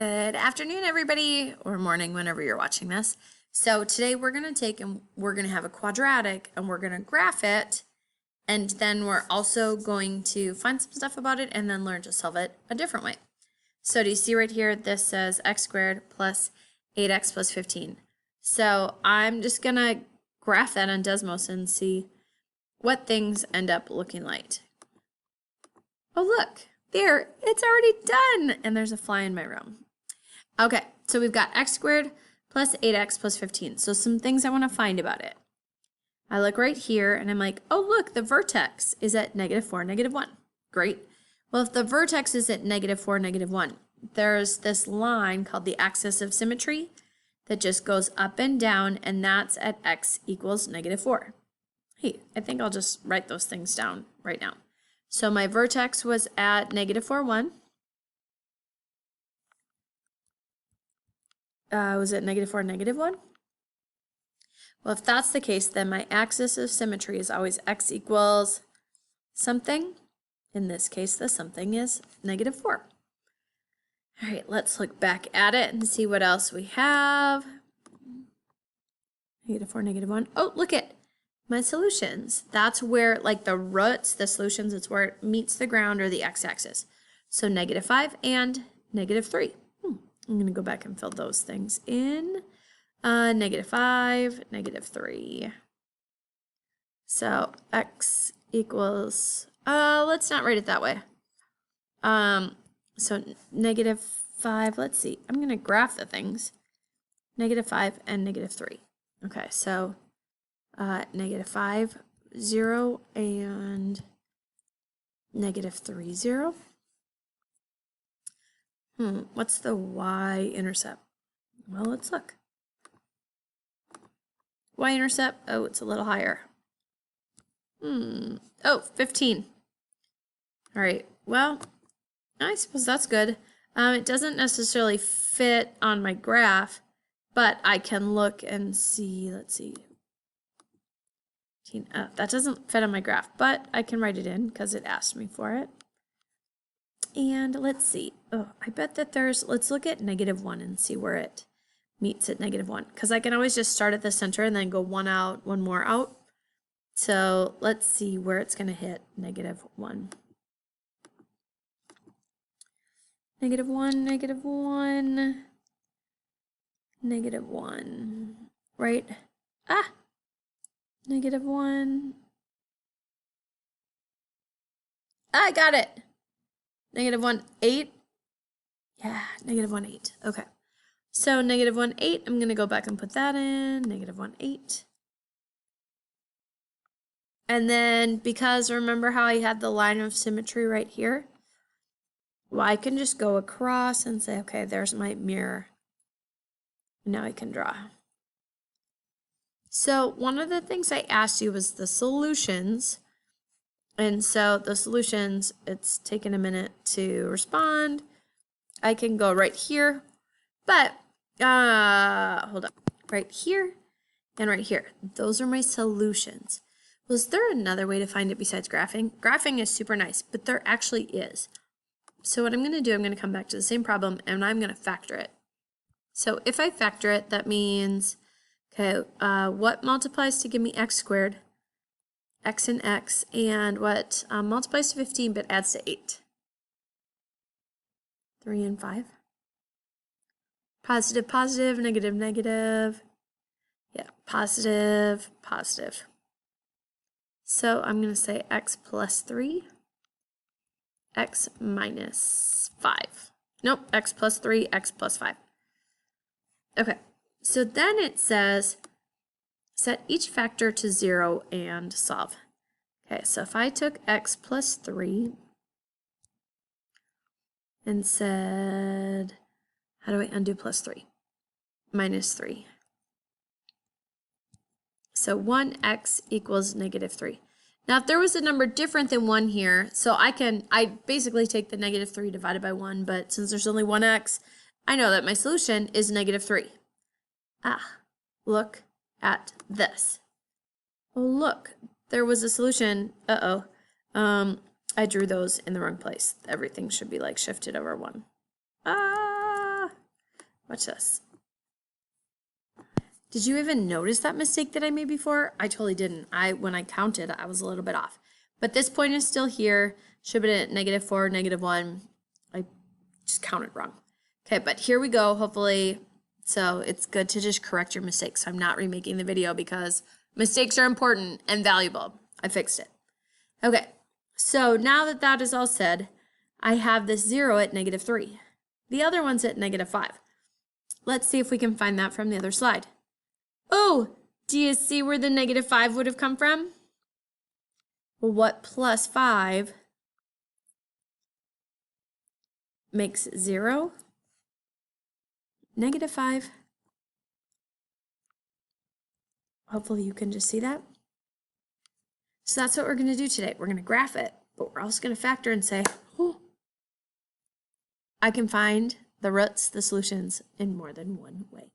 Good afternoon, everybody, or morning, whenever you're watching this. So today we're going to take and we're going to have a quadratic and we're going to graph it. And then we're also going to find some stuff about it and then learn to solve it a different way. So do you see right here, this says x squared plus 8x plus 15. So I'm just going to graph that on Desmos and see what things end up looking like. Oh, look, there, it's already done. And there's a fly in my room. Okay, so we've got x squared plus 8x plus 15. So some things I want to find about it. I look right here and I'm like, oh, look, the vertex is at -4, -1. Great. Well, if the vertex is at -4, -1, there's this line called the axis of symmetry that just goes up and down, and that's at x equals -4. Hey, I think I'll just write those things down right now. So my vertex was at -4, 1. Was it -4, -1? Well, if that's the case, then my axis of symmetry is always x equals something. In this case, the something is -4. All right, let's look back at it and see what else we have. -4, -1. Oh, look at my solutions. That's where, like the roots, the solutions, it's where it meets the ground or the x-axis. So -5 and -3. I'm going to go back and fill those things in. -5, -3. So x equals, let's not write it that way. So -5, let's see. I'm going to graph the things. -5 and -3. Okay, so -5, 0, and -3, 0. What's the y-intercept? Well, let's look. Y-intercept, oh, it's a little higher. Oh, 15. All right, well, I suppose that's good. It doesn't necessarily fit on my graph, but I can look and see, let's see. That doesn't fit on my graph, but I can write it in because it asked me for it. And let's see. Oh, I bet that let's look at -1 and see where it meets at -1. Because I can always just start at the center and then go one out, one more out. So let's see where it's going to hit -1. -1, -1, -1, right? -1. I got it. -1, 8. Yeah, -1, 8. Okay. So -1, 8, I'm going to go back and put that in. -1, 8. And then because remember how I had the line of symmetry right here? Well, I can just go across and say, okay, there's my mirror. Now I can draw. So one of the things I asked you was the solutions. And so the solutions, it's taken a minute to respond. I can go right here, but hold on, right here and right here. Those are my solutions. Was there another way to find it besides graphing? Graphing is super nice, but there actually is. So what I'm going to do, I'm going to come back to the same problem and I'm going to factor it. So if I factor it, that means, okay, what multiplies to give me x squared? X and x, and what multiplies to 15 but adds to 8? 3 and 5. Positive, positive, negative, negative. Yeah, positive, positive. So I'm going to say x plus 3, x minus 5. Nope, x plus 3, x plus 5. Okay, so then it says set each factor to 0 and solve. Okay, so if I took x plus 3 and said, how do I undo plus 3? Minus 3. So 1x equals -3. Now if there was a number different than 1 here, so I basically take the -3 divided by 1, but since there's only 1x, I know that my solution is -3. Look at this. Oh, look, there was a solution. I drew those in the wrong place. Everything should be like shifted over 1. Watch this. Did you even notice that mistake that I made before? I totally didn't. When I counted, I was a little bit off. But this point is still here. Should have been at -4, -1. I just counted wrong. Okay, but here we go, hopefully. So it's good to just correct your mistakes. I'm not remaking the video because mistakes are important and valuable. I fixed it. Okay, so now that that is all said, I have this 0 at -3. The other one's at -5. Let's see if we can find that from the other slide. Oh, do you see where the -5 would have come from? Well, what plus 5 makes 0? -5. Hopefully you can just see that. So that's what we're going to do today. We're going to graph it, but we're also going to factor and say, oh, I can find the roots, the solutions in more than one way.